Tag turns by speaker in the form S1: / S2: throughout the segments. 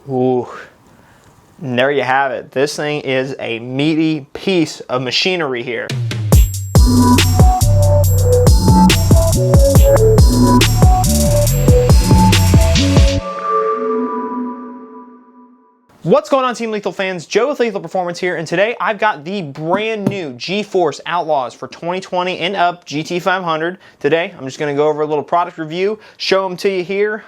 S1: Ooh, and there you have it. This thing is a meaty piece of machinery here. What's going on, Team Lethal fans? Joe with Lethal Performance here, and today I've got the brand new G-Force Outlaws for 2020 and up GT500. Today I'm just going to go over a little product review, show them to you here,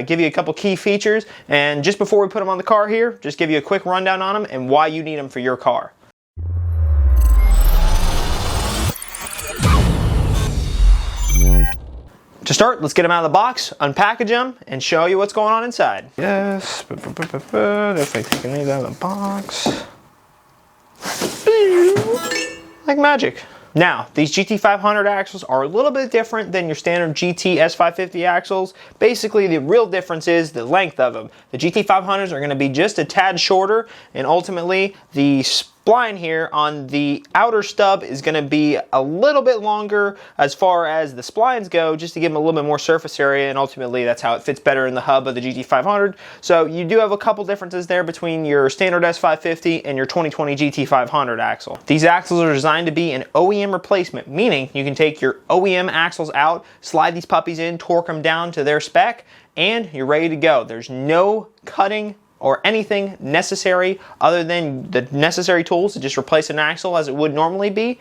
S1: give you a couple key features, and just before we put them on the car here, just give you a quick rundown on them and why you need them for your car. To start, let's get them out of the box, unpackage them, and show you what's going on inside. Yes, definitely taking these out of the box. Like magic. Now, these GT500 axles are a little bit different than your standard GT S550 axles. Basically, the real difference is the length of them. The GT500s are going to be just a tad shorter, and ultimately, the spline here on the outer stub is going to be a little bit longer as far as the splines go, just to give them a little bit more surface area, and ultimately that's how it fits better in the hub of the GT500. So you do have a couple differences there between your standard S550 and your 2020 GT500 axle. These axles are designed to be an OEM replacement, meaning you can take your OEM axles out, slide these puppies in, torque them down to their spec, and you're ready to go. There's no cutting or anything necessary other than the necessary tools to just replace an axle as it would normally be.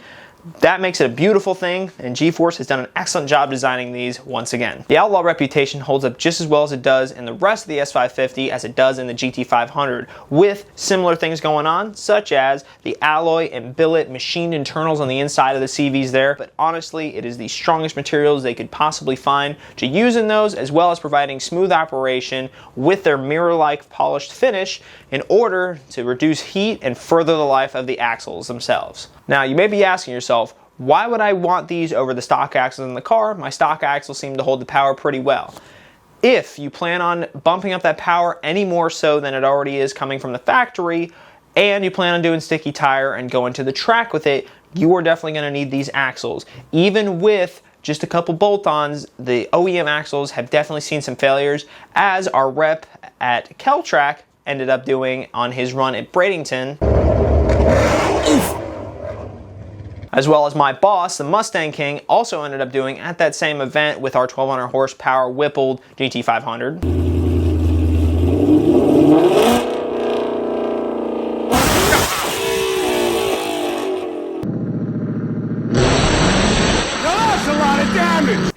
S1: That makes it a beautiful thing, and G-Force has done an excellent job designing these once again. The Outlaw reputation holds up just as well as it does in the rest of the S550 as it does in the GT500, with similar things going on, such as the alloy and billet machined internals on the inside of the CVs there, but honestly, it is the strongest materials they could possibly find to use in those, as well as providing smooth operation with their mirror-like polished finish in order to reduce heat and further the life of the axles themselves. Now, you may be asking yourself, why would I want these over the stock axles in the car? My stock axles seem to hold the power pretty well. If you plan on bumping up that power any more so than it already is coming from the factory, and you plan on doing sticky tire and going to the track with it, you are definitely going to need these axles. Even with just a couple bolt-ons, the OEM axles have definitely seen some failures, as our rep at Keltrack ended up doing on his run at Bradenton. As well as my boss, the Mustang King, also ended up doing at that same event with our 1200 horsepower Whipple'd GT500.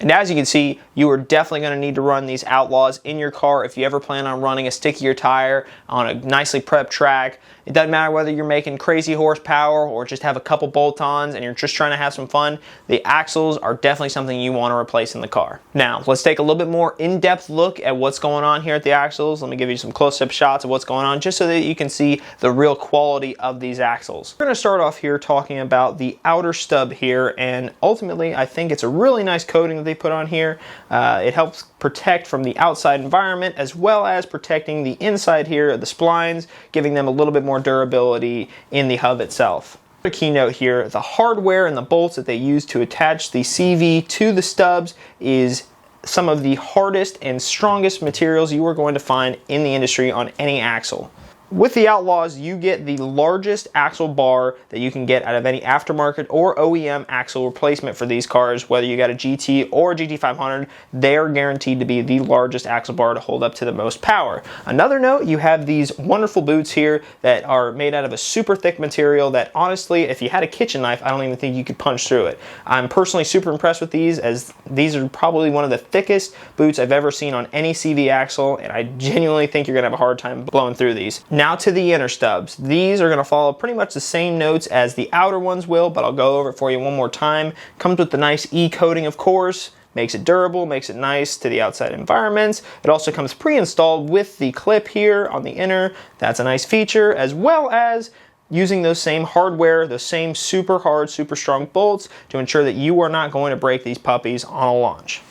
S1: And as you can see, you are definitely going to need to run these Outlaws in your car if you ever plan on running a stickier tire on a nicely prepped track. It doesn't matter whether you're making crazy horsepower or just have a couple bolt-ons and you're just trying to have some fun. The axles are definitely something you want to replace in the car. Now, let's take a little bit more in-depth look at what's going on here at the axles. Let me give you some close-up shots of what's going on just so that you can see the real quality of these axles. We're going to start off here talking about the outer stub here, and ultimately I think it's a really nice coating that they put on here. It helps protect from the outside environment as well as protecting the inside here of the splines, giving them a little bit more durability in the hub itself. A keynote here, the hardware and the bolts that they use to attach the CV to the stubs is some of the hardest and strongest materials you are going to find in the industry on any axle. With the Outlaws, you get the largest axle bar that you can get out of any aftermarket or OEM axle replacement for these cars. Whether you got a GT or a GT500, they are guaranteed to be the largest axle bar to hold up to the most power. Another note, you have these wonderful boots here that are made out of a super thick material that honestly, if you had a kitchen knife, I don't even think you could punch through it. I'm personally super impressed with these, as these are probably one of the thickest boots I've ever seen on any CV axle, and I genuinely think you're going to have a hard time blowing through these. Now to the inner stubs. These are going to follow pretty much the same notes as the outer ones will, but I'll go over it for you one more time. Comes with the nice E-coating, of course. Makes it durable, makes it nice to the outside environments. It also comes pre-installed with the clip here on the inner. That's a nice feature, as well as using those same hardware, those same super hard, super strong bolts to ensure that you are not going to break these puppies on a launch.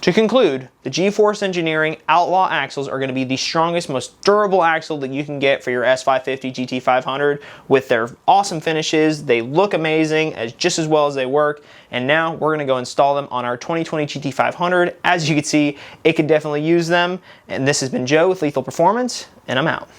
S1: To conclude, the G-Force Engineering Outlaw Axles are going to be the strongest, most durable axle that you can get for your S550 GT500 with their awesome finishes. They look amazing, just as well as they work. And now we're going to go install them on our 2020 GT500. As you can see, it could definitely use them. And this has been Joe with Lethal Performance, and I'm out.